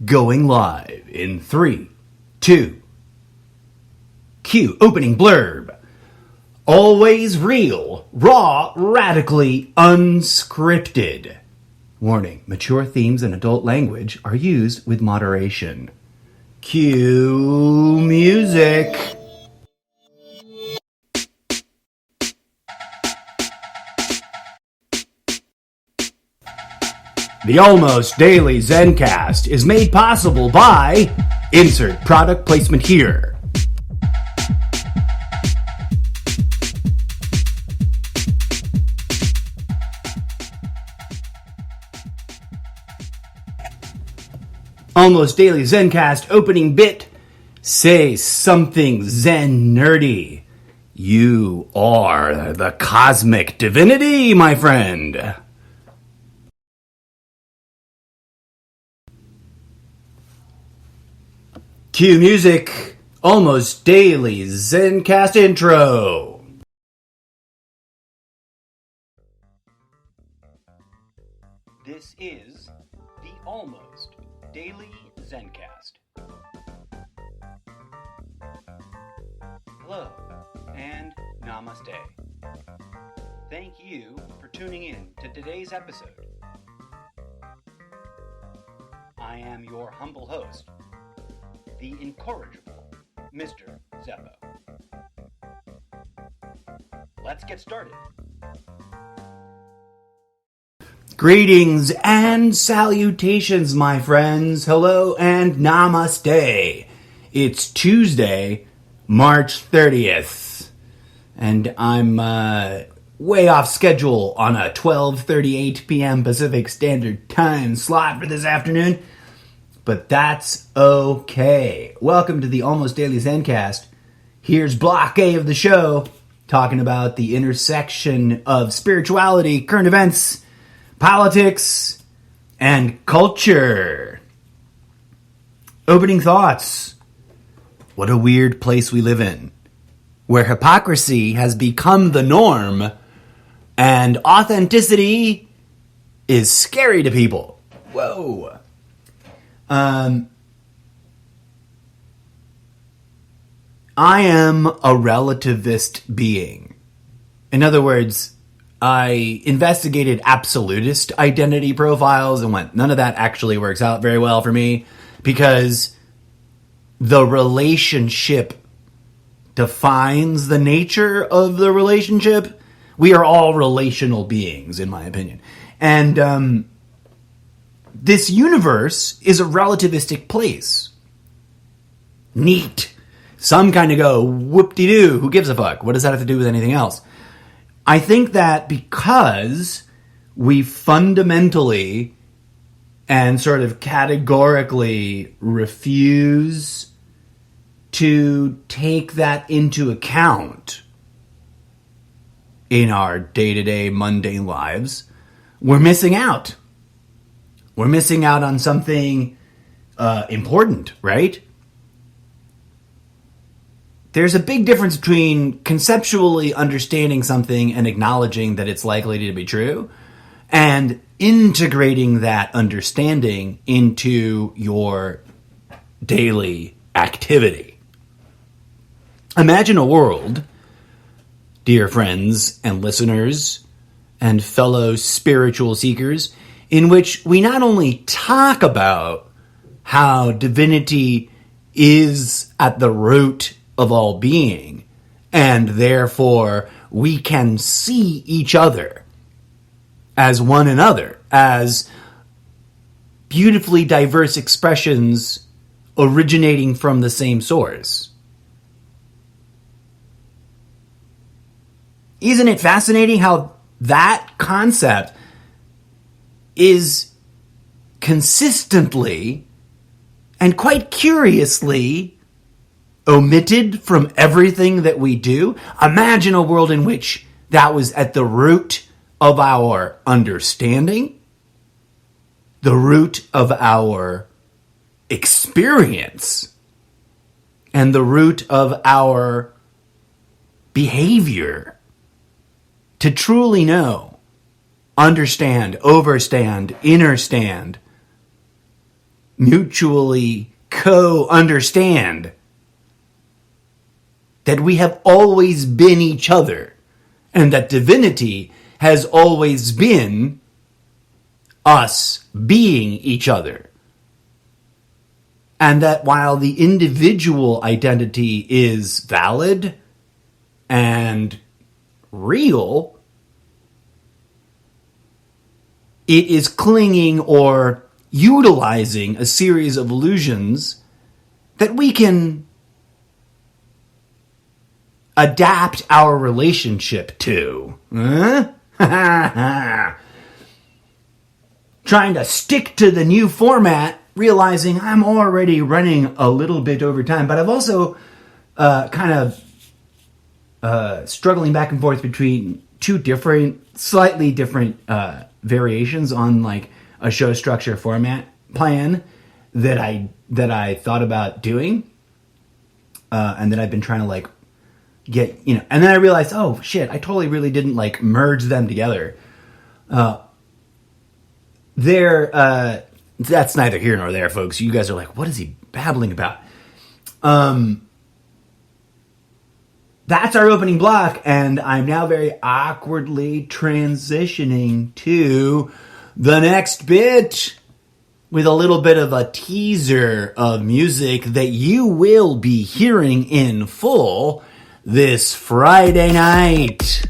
Going live in 3, 2. Cue opening blurb. Always real, raw, radically unscripted. Warning, mature themes and adult language are used with moderation. Cue music. The Almost Daily ZenCast is made possible by insert product placement here. Almost Daily ZenCast opening bit. Say something Zen nerdy. You are the cosmic divinity, my friend. Cue music. Almost Daily ZenCast intro. This is the Almost Daily ZenCast. Hello and namaste. Thank you for tuning in to today's episode. I am your humble host, the incorrigible Mr. Zeppo. Let's get started. Greetings and salutations, my friends. Hello and namaste. It's Tuesday, March 30th, and I'm way off schedule on a 12:38 p.m. Pacific Standard Time slot for this afternoon. But that's okay. Welcome to the Almost Daily ZenCast. Here's Block A of the show, talking about the intersection of spirituality, current events, politics, and culture. Opening thoughts. What a weird place we live in, where hypocrisy has become the norm, and authenticity is scary to people. Whoa. I am a relativist being. In other words, I investigated absolutist identity profiles and went, none of that actually works out very well for me, because the relationship defines the nature of the relationship. We are all relational beings, in my opinion. And, this universe is a relativistic place. Neat. Some kind of go, whoop-de-doo, who gives a fuck? What does that have to do with anything else? I think that because we fundamentally and sort of categorically refuse to take that into account in our day-to-day mundane lives, we're missing out. We're missing out on something important, right? There's a big difference between conceptually understanding something and acknowledging that it's likely to be true, and integrating that understanding into your daily activity. Imagine a world, dear friends and listeners and fellow spiritual seekers, in which we not only talk about how divinity is at the root of all being, and therefore we can see each other as one another, as beautifully diverse expressions originating from the same source. Isn't it fascinating how that concept is consistently and quite curiously omitted from everything that we do? Imagine a world in which that was at the root of our understanding, the root of our experience, and the root of our behavior. To truly know, understand, overstand, understand mutually co-understand that we have always been each other, and that divinity has always been us being each other. And that while the individual identity is valid and real, it is clinging or utilizing a series of illusions that we can adapt our relationship to. Trying to stick to the new format, realizing I'm already running a little bit over time, but I've also kind of struggling back and forth between two different, slightly different variations on like a show structure format plan that I thought about doing, and that I've been trying to like get, and then I realized, oh shit, I totally really didn't like merge them together. That's neither here nor there, folks. You guys are like, what is he babbling about? That's our opening block, and I'm now very awkwardly transitioning to the next bit with a little bit of a teaser of music that you will be hearing in full this Friday night.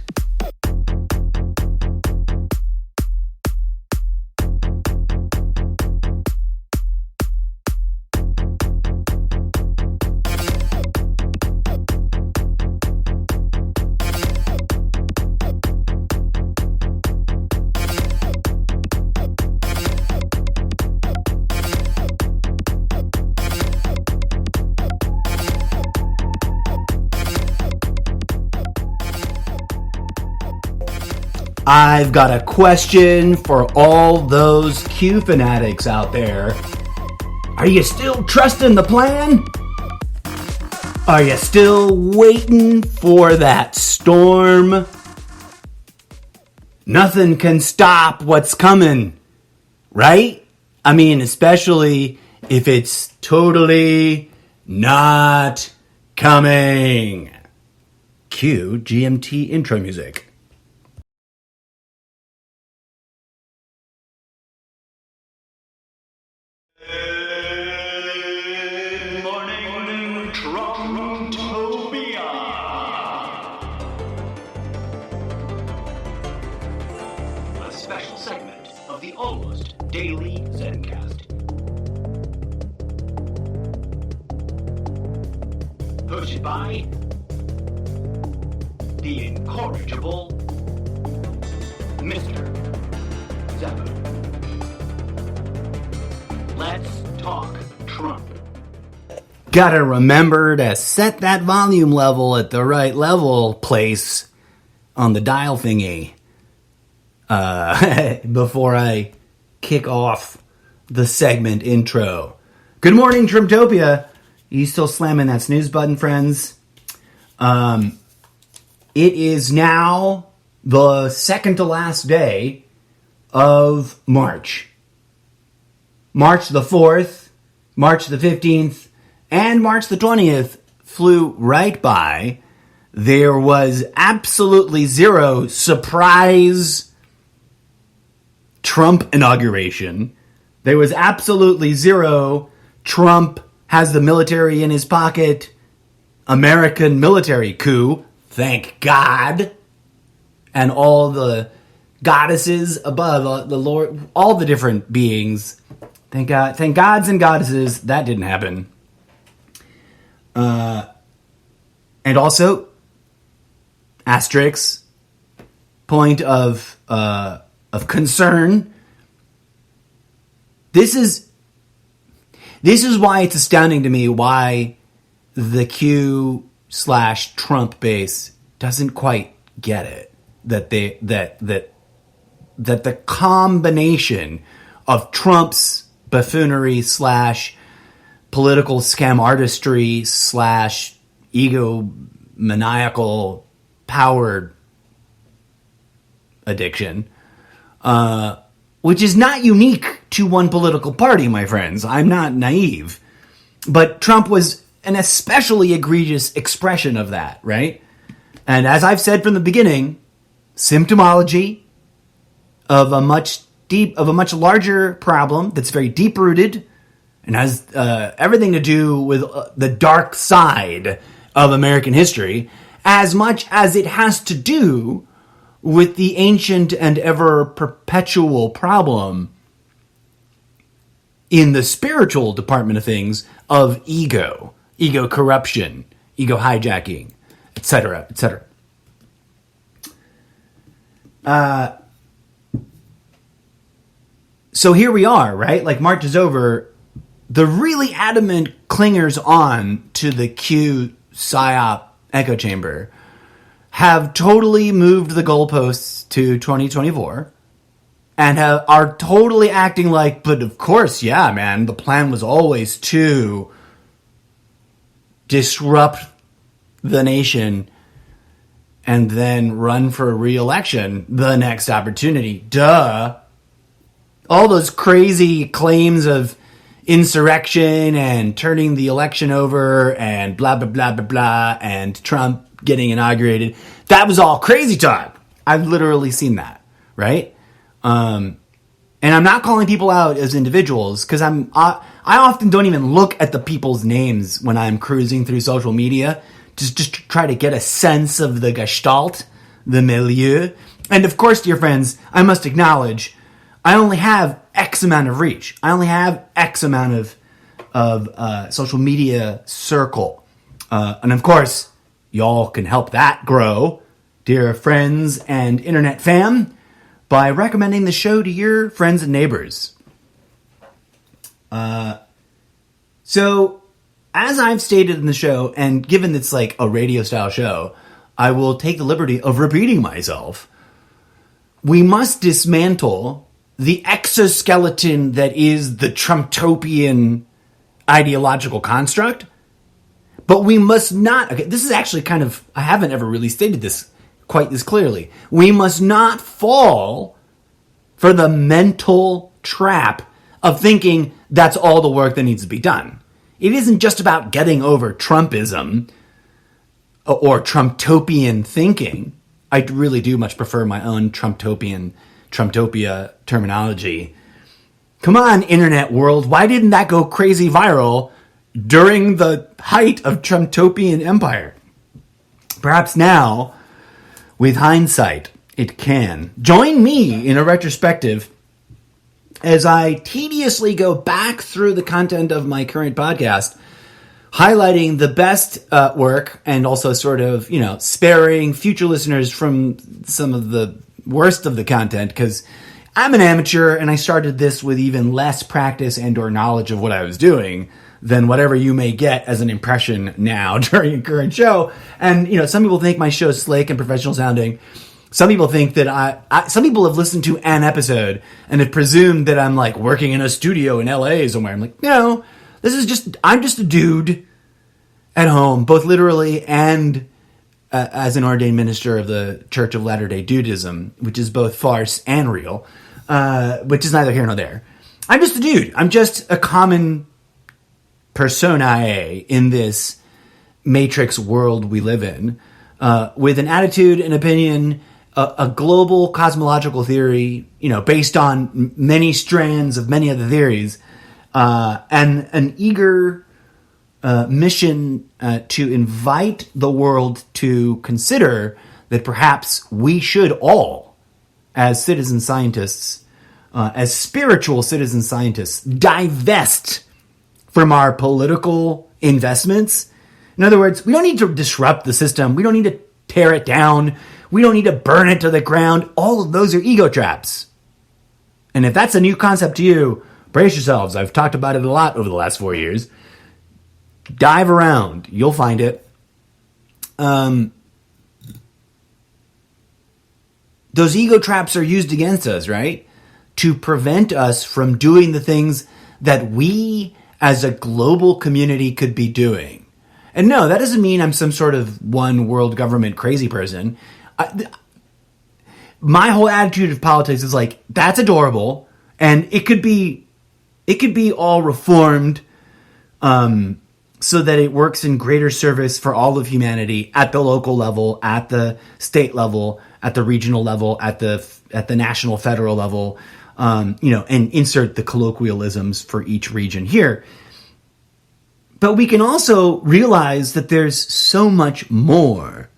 I've got a question for all those Q fanatics out there. Are you still trusting the plan? Are you still waiting for that storm? Nothing can stop what's coming, right? I mean, especially if it's totally not coming. Cue GMT intro music. Almost daily ZenCast. Hosted by the incorrigible Mr. Zappo. Let's talk Trump. Gotta remember to set that volume level at the right level place on the dial thingy. Before I kick off the segment intro. Good morning, Trumptopia. You still slamming that snooze button, friends? It is now the second to last day of March. March the 4th, March the 15th, and March the 20th flew right by. There was absolutely zero surprise Trump inauguration. There was absolutely zero Trump has the military in his pocket, American military coup, thank God, and all the goddesses above, the Lord, all the different beings, thank God, thank gods and goddesses, that didn't happen. And also, asterisk, point of concern. This is why it's astounding to me why the Q/Trump base doesn't quite get it. That the combination of Trump's buffoonery / political scam artistry / egomaniacal power addiction, which is not unique to one political party, my friends. I'm not naive. But Trump was an especially egregious expression of that, right? And as I've said from the beginning, symptomology of a much larger problem that's very deep-rooted and has everything to do with the dark side of American history, as much as it has to do with the ancient and ever perpetual problem in the spiritual department of things of ego corruption, ego hijacking, etc., etc. So here we are, right? Like, March is over. The really adamant clingers on to the Q PSYOP echo chamber have totally moved the goalposts to 2024 and are totally acting like, but of course, yeah, man, the plan was always to disrupt the nation and then run for re-election the next opportunity. Duh. All those crazy claims of insurrection and turning the election over and blah, blah, blah, blah, blah, and Trump getting inaugurated. That was all crazy talk. I've literally seen that, right? And I'm not calling people out as individuals because I often don't even look at the people's names when I'm cruising through social media, just to try to get a sense of the gestalt, the milieu. And of course, dear friends, I must acknowledge I only have X amount of reach. I only have X amount of social media circle. And of course, y'all can help that grow, dear friends and internet fam, by recommending the show to your friends and neighbors. So, as I've stated in the show, and given it's like a radio-style show, I will take the liberty of repeating myself. We must dismantle the exoskeleton that is the Trumptopian ideological construct, but we must not, okay, this is actually kind of, I haven't ever really stated this quite this clearly. We must not fall for the mental trap of thinking that's all the work that needs to be done. It isn't just about getting over Trumpism or Trumptopian thinking. I really do much prefer my own Trumptopia terminology. Come on, internet world. Why didn't that go crazy viral during the height of Trumptopian empire? Perhaps now, with hindsight, it can. Join me in a retrospective as I tediously go back through the content of my current podcast, highlighting the best work and also sort of, sparing future listeners from some of the worst of the content, because I'm an amateur and I started this with even less practice and or knowledge of what I was doing than whatever you may get as an impression now during a current show. And, some people think my show is slick and professional sounding. Some people think that some people have listened to an episode and have presumed that I'm like working in a studio in LA somewhere. I'm like, no, I'm just a dude at home, both literally and as an ordained minister of the Church of Latter-day Dudism, which is both farce and real, which is neither here nor there. I'm just a dude. I'm just a common personae in this matrix world we live in, with an attitude, an opinion, a global cosmological theory, based on many strands of many other theories, and an eager mission to invite the world to consider that perhaps we should all, as citizen scientists, as spiritual citizen scientists, divest from our political investments. In other words, we don't need to disrupt the system. We don't need to tear it down. We don't need to burn it to the ground. All of those are ego traps. And if that's a new concept to you, brace yourselves. I've talked about it a lot over the last 4 years. Dive around. You'll find it. Those ego traps are used against us, right? To prevent us from doing the things that we as a global community could be doing. And no, that doesn't mean I'm some sort of one world government crazy person. My whole attitude of politics is like, that's adorable, And it could be all reformed so that it works in greater service for all of humanity at the local level, at the state level, at the regional level, at the national federal level, and insert the colloquialisms for each region here. But we can also realize that there's so much more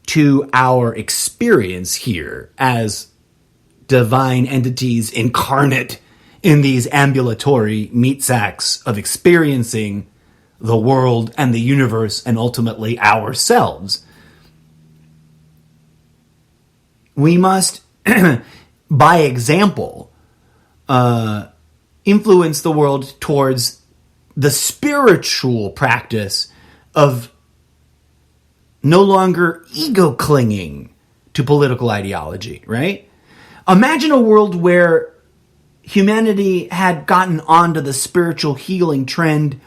to our experience here as divine entities incarnate in these ambulatory meat sacks of experiencing the world and the universe and ultimately ourselves. We must, by example, influence the world towards the spiritual practice of no longer ego clinging to political ideology, right? Imagine a world where humanity had gotten onto the spiritual healing trend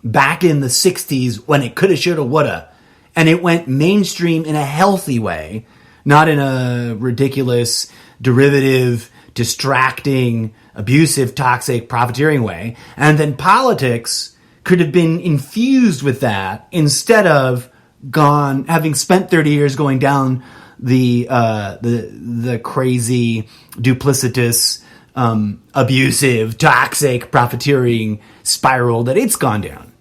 back in the 60s when it coulda, shoulda, woulda, and it went mainstream in a healthy way, not in a ridiculous, derivative, distracting, abusive, toxic, profiteering way. And then politics could have been infused with that instead of having spent 30 years going down the crazy, duplicitous, abusive, toxic, profiteering spiral that it's gone down.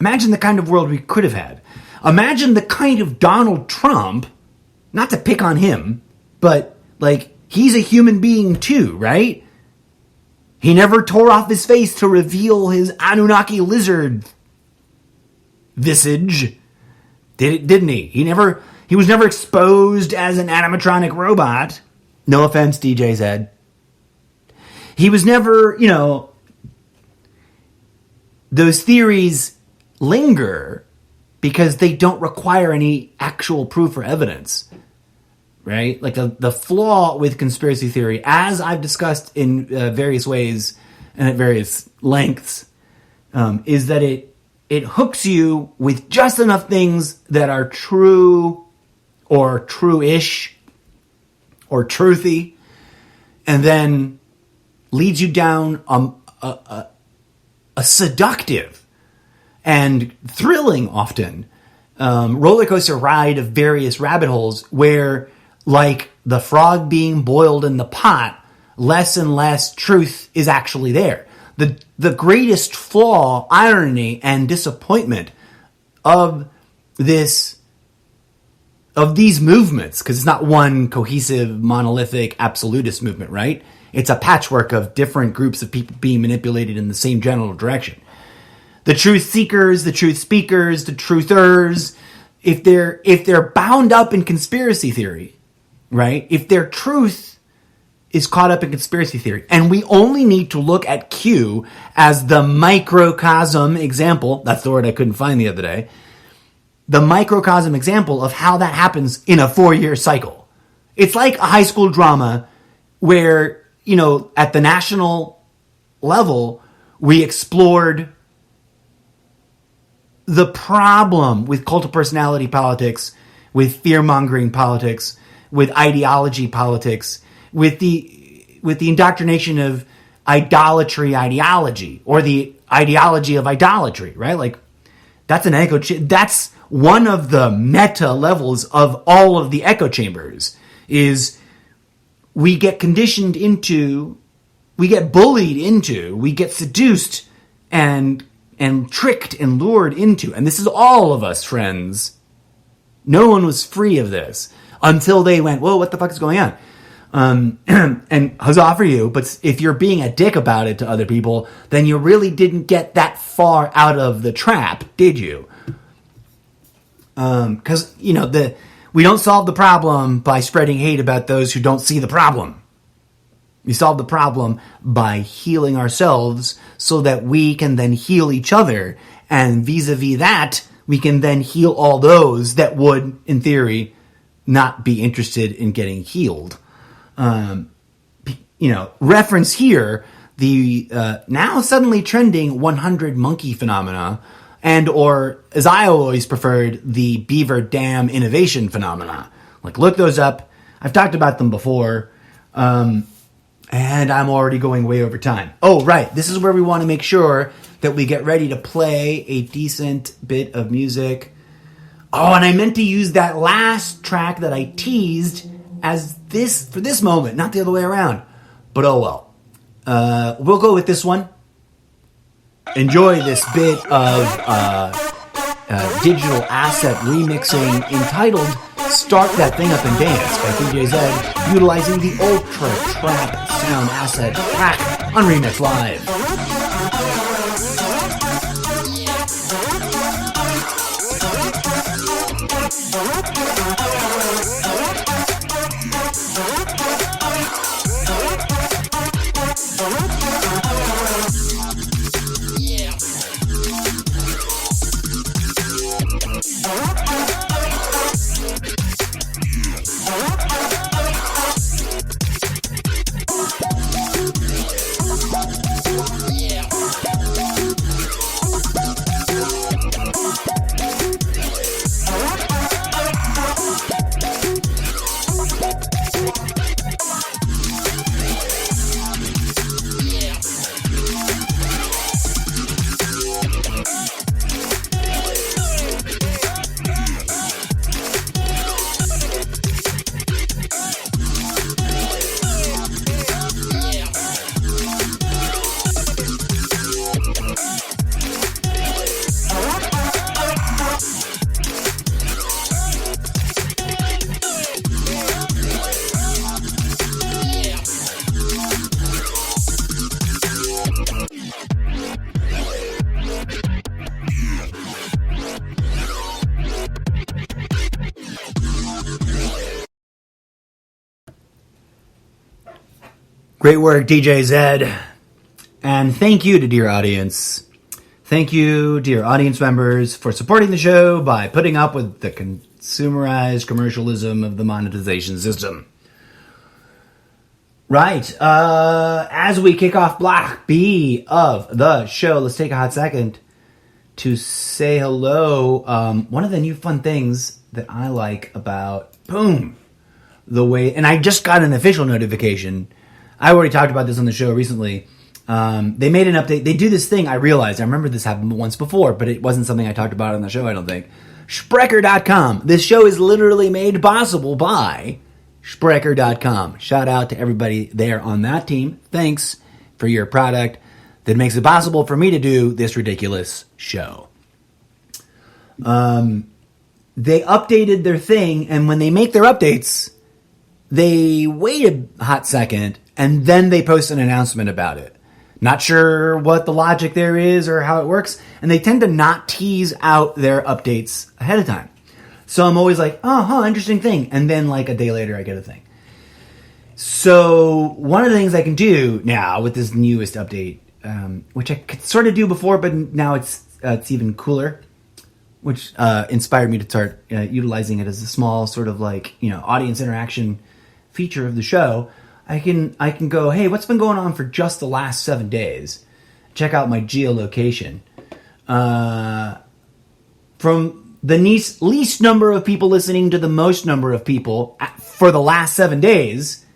Imagine the kind of world we could have had. Imagine the kind of Donald Trump, not to pick on him, but he's a human being too, right? He never tore off his face to reveal his Anunnaki lizard visage, didn't he? He was never exposed as an animatronic robot. No offense, DJ Zed. He was never, those theories linger because they don't require any actual proof or evidence, right? Like the flaw with conspiracy theory, as I've discussed in various ways and at various lengths, is that it hooks you with just enough things that are true or true-ish or truthy, and then leads you down a seductive and thrilling, often, roller coaster ride of various rabbit holes where, like the frog being boiled in the pot, less and less truth is actually there. The greatest flaw, irony, and disappointment of these movements, because it's not one cohesive, monolithic, absolutist movement, right? It's a patchwork of different groups of people being manipulated in the same general direction. The truth seekers, the truth speakers, the truthers, if they're bound up in conspiracy theory, right? If their truth is caught up in conspiracy theory, and we only need to look at Q as the microcosm example, that's the word I couldn't find the other day, the microcosm example of how that happens in a 4-year cycle. It's like a high school drama where, at the national level, we explored the problem with cult of personality politics, with fear-mongering politics, with ideology politics, with the indoctrination of idolatry ideology, or the ideology of idolatry, right? That's an echo. That's one of the meta levels of all of the echo chambers. Is we get conditioned into, we get bullied into, we get seduced and tricked and lured into, and this is all of us, friends. No one was free of this until they went, whoa, what the fuck is going on? And huzzah for you, but if you're being a dick about it to other people, then you really didn't get that far out of the trap, did you? Because, we don't solve the problem by spreading hate about those who don't see the problem. We solve the problem by healing ourselves so that we can then heal each other, and vis-a-vis that, we can then heal all those that would, in theory, not be interested in getting healed. Reference here the now suddenly trending 100 monkey phenomena, and or, as I always preferred, the beaver dam innovation phenomena. Look those up. I've talked about them before. And I'm already going way over time. Oh, right. This is where we want to make sure that we get ready to play a decent bit of music. Oh, and I meant to use that last track that I teased as this for this moment, not the other way around. But oh well. We'll go with this one. Enjoy this bit of digital asset remixing entitled Start That Thing Up and Dance by DJ Zed, utilizing the Ultra Trap Sound Asset track on Remix Live. Great work, DJ Zed. And thank you to dear audience. Thank you, dear audience members, for supporting the show by putting up with the consumerized commercialism of the monetization system. Right. As we kick off Block B of the show, let's take a hot second to say hello. One of the new fun things that I like about the way, and I just got an official notification. I already talked about this on the show recently. They made an update. They do this thing, I realized. I remember this happened once before, but it wasn't something I talked about on the show, I don't think. Sprecher.com. This show is literally made possible by Sprecher.com. Shout out to everybody there on that team. Thanks for your product that makes it possible for me to do this ridiculous show. They updated their thing, and when they make their updates, they wait a hot second, and then they post an announcement about it. Not sure what the logic there is or how it works, and they tend to not tease out their updates ahead of time. So I'm always like, interesting thing. And then like a day later, I get a thing. So one of the things I can do now with this newest update, which I could sort of do before, but now it's even cooler, which inspired me to start utilizing it as a small sort of like, audience interaction feature of the show. I can go, hey, what's been going on for just the last 7 days? Check out my geolocation. From the least number of people listening to the most number of people for the last 7 days.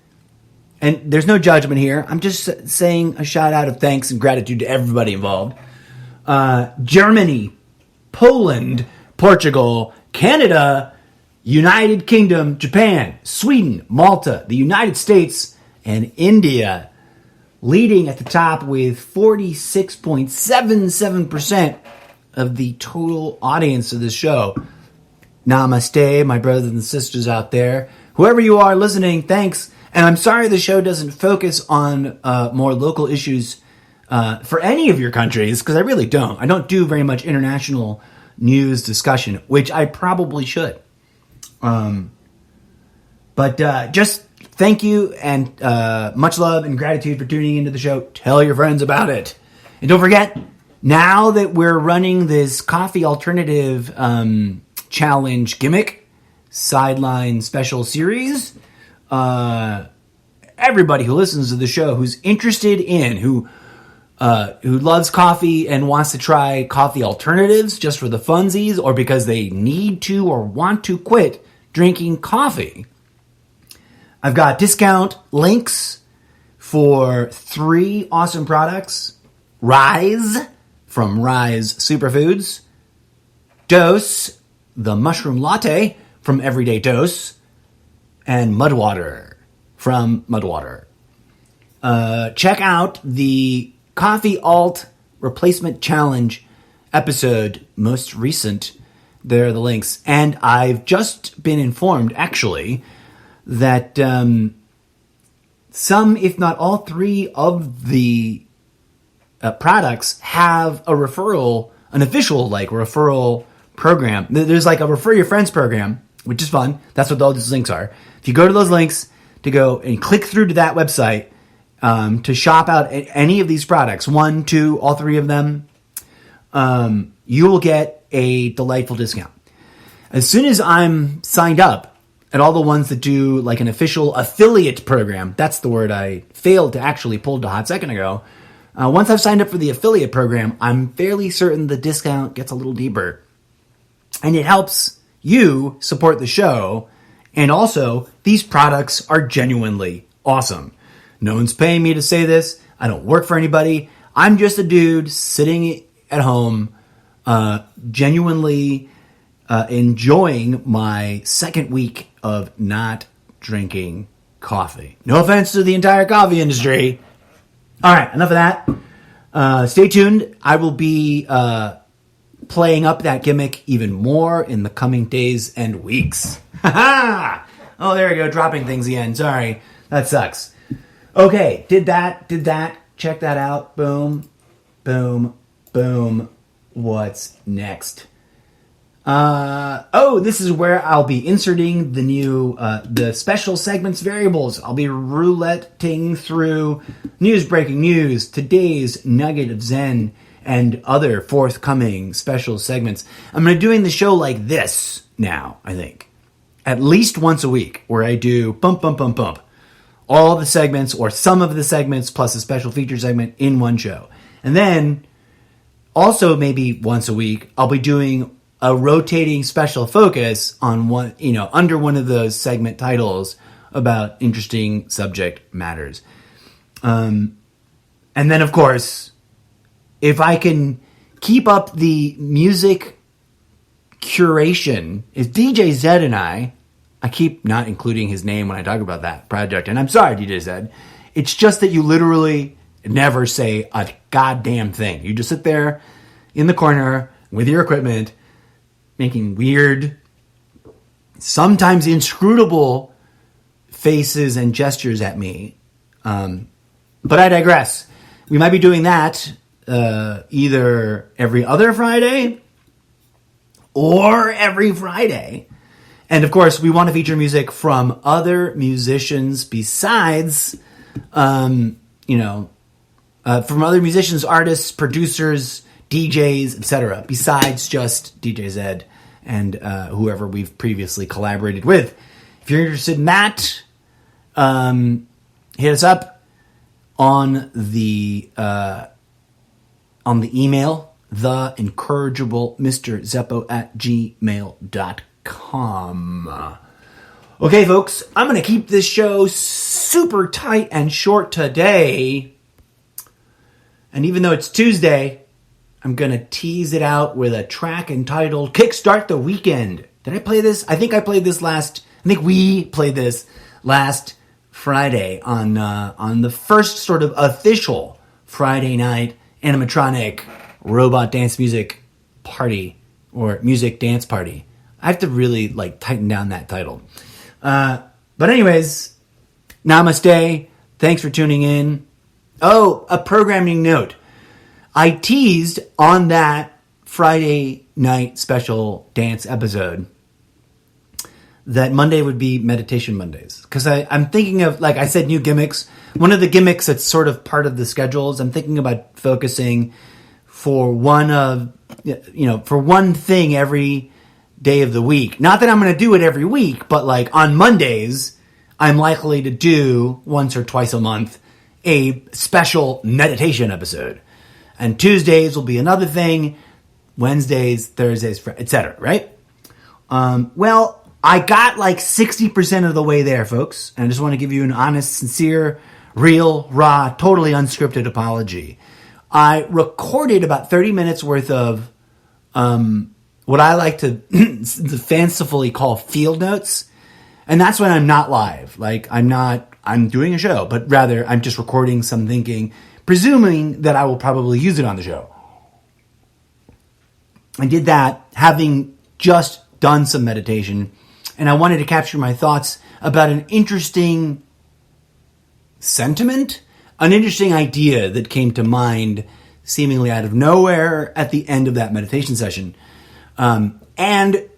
And there's no judgment here. I'm just saying a shout out of thanks and gratitude to everybody involved. Germany, Poland, Portugal, Canada, United Kingdom, Japan, Sweden, Malta, the United States, and India, leading at the top with 46.77% of the total audience of this show. Namaste, my brothers and sisters out there. Whoever you are listening, thanks. And I'm sorry the show doesn't focus on more local issues for any of your countries, because I really don't. I don't do very much international news discussion, which I probably should. But just thank you and much love and gratitude for tuning into the show. Tell your friends about it. And don't forget, now that we're running this coffee alternative challenge gimmick, sideline special series, everybody who listens to the show who's interested in, who loves coffee and wants to try coffee alternatives just for the funsies or because they need to or want to quit drinking coffee, I've got discount links for 3 awesome products. Rise from Rise Superfoods. Dose, the mushroom latte from Everyday Dose. And Mudwater from Mudwater. Check out the Coffee Alt Replacement Challenge episode, most recent. There are the links. And I've just been informed, actually, that some, if not all 3 of the products have a referral, an official referral program. There's like a Refer Your Friends program, which is fun. That's what all these links are. If you go to those links to go and click through to that website to shop out any of these products, 1, 2, all 3 of them, you will get a delightful discount. As soon as I'm signed up at all the ones that do like an official affiliate program, that's the word I failed to actually pull a hot second ago. Once I've signed up for the affiliate program, I'm fairly certain the discount gets a little deeper. And it helps you support the show. And also, these products are genuinely awesome. No one's paying me to say this. I don't work for anybody. I'm just a dude sitting at home, genuinely enjoying my second week of not drinking coffee. No offense to the entire coffee industry. All right, enough of that. Stay tuned. I will be playing up that gimmick even more in the coming days and weeks. Oh, there we go. Dropping things again. Sorry. That sucks. Okay. Did that. Check that out. Boom. Boom. Boom. What's next? This is where I'll be inserting the new, the special segments variables. I'll be rouletting through breaking news, today's nugget of Zen, and other forthcoming special segments. I'm going to be doing the show like this now, I think. At least once a week, where I do bump. All the segments, or some of the segments, plus a special feature segment in one show. And then, also maybe once a week, I'll be doing a rotating special focus on one, under one of those segment titles about interesting subject matters. And then, of course, if I can keep up the music curation, if DJ Zed and I keep not including his name when I talk about that project, and I'm sorry, DJ Zed. It's just that you literally never say a goddamn thing. You just sit there in the corner with your equipment, making weird, sometimes inscrutable faces and gestures at me. But I digress. We might be doing that either every other Friday or every Friday. And of course, we want to feature music from other musicians besides, from other musicians, artists, producers, DJs, etc., besides just DJ Zed and whoever we've previously collaborated with. If you're interested in that, hit us up on the email, theincorrigiblemrzeppo@gmail.com. Okay, folks, I'm going to keep this show super tight and short today. And even though it's Tuesday, I'm going to tease it out with a track entitled Kickstart the Weekend. Did I play this? I think we played this last Friday on the first sort of official Friday night animatronic robot dance music party or music dance party. I have to really tighten down that title. But anyways, namaste. Thanks for tuning in. Oh, a programming note. I teased on that Friday night special dance episode that Monday would be Meditation Mondays. Because I'm thinking of, I said, new gimmicks. One of the gimmicks that's sort of part of the schedules, I'm thinking about focusing for one thing every day of the week. Not that I'm going to do it every week, but on Mondays, I'm likely to do once or twice a month a special meditation episode. And Tuesdays will be another thing, Wednesdays, Thursdays, etc., right? Well, I got 60% of the way there, folks. And I just want to give you an honest, sincere real, raw, totally unscripted apology. I recorded about 30 minutes worth of what I like to fancifully call field notes. And that's when I'm not live. Like, I'm doing a show, but rather I'm just recording some thinking, presuming that I will probably use it on the show. I did that having just done some meditation, and I wanted to capture my thoughts about an interesting sentiment, an interesting idea that came to mind seemingly out of nowhere at the end of that meditation session. And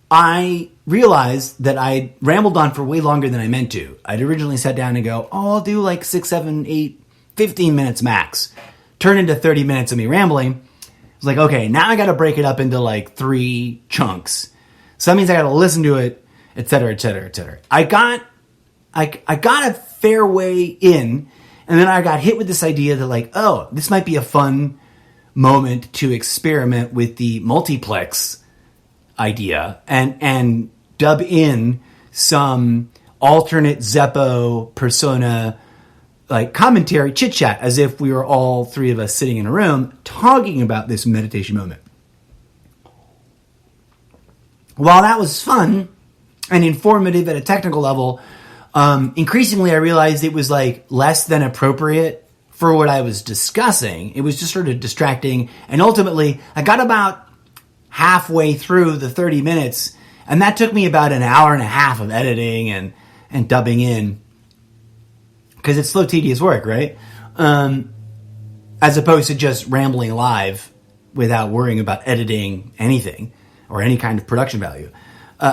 I realized that I rambled on for way longer than I meant to. I'd originally sat down and go, I'll do like 6, 7, 8, 15 minutes max. Turn into 30 minutes of me rambling. I was like, okay, now I got to break it up into like 3 chunks. So that means I got to listen to it, et cetera, et cetera, et cetera. I got a fair way in, and then I got hit with this idea that like, oh, this might be a fun moment to experiment with the multiplex idea and dub in some alternate Zeppo persona like commentary chit chat as if we were all 3 of us sitting in a room talking about this meditation moment. While that was fun and informative at a technical level, increasingly I realized it was like less than appropriate for what I was discussing. It was just sort of distracting. And ultimately I got about halfway through the 30 minutes, and that took me about an hour and a half of editing and dubbing in. Because it's slow, tedious work, right? As opposed to just rambling live without worrying about editing anything or any kind of production value.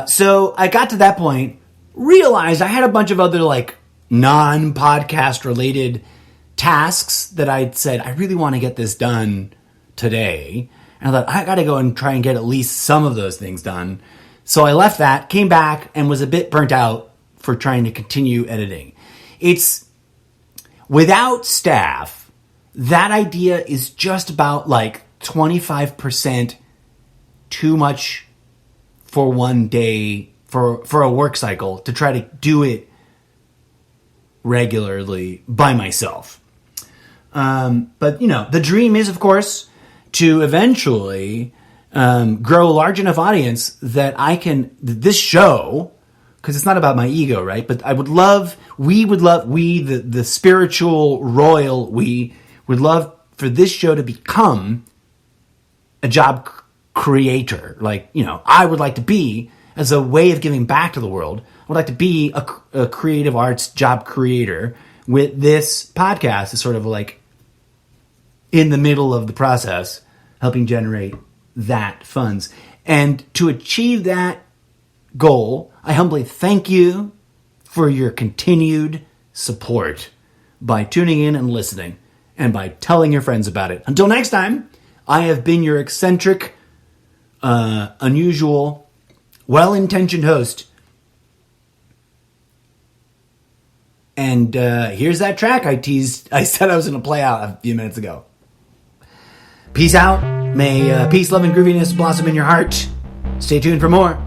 So I got to that point, realized I had a bunch of other like non-podcast related tasks that I'd said, I really want to get this done today. And I thought, I got to go and try and get at least some of those things done. So I left that, came back, and was a bit burnt out for trying to continue editing. Without staff, that idea is just about like 25% too much for one day for a work cycle to try to do it regularly by myself. But, the dream is, of course, to eventually grow a large enough audience that this show, because it's not about my ego, right? But the spiritual royal, we would love for this show to become a job creator. Like, I would like to be, as a way of giving back to the world, I would like to be a creative arts job creator with this podcast is sort of like in the middle of the process, helping generate that funds. And to achieve that goal, I humbly thank you for your continued support by tuning in and listening and by telling your friends about it. Until next time, I have been your eccentric, unusual, well-intentioned host. And here's that track I said I was going to play out a few minutes ago. Peace out. May peace, love, and grooviness blossom in your heart. Stay tuned for more.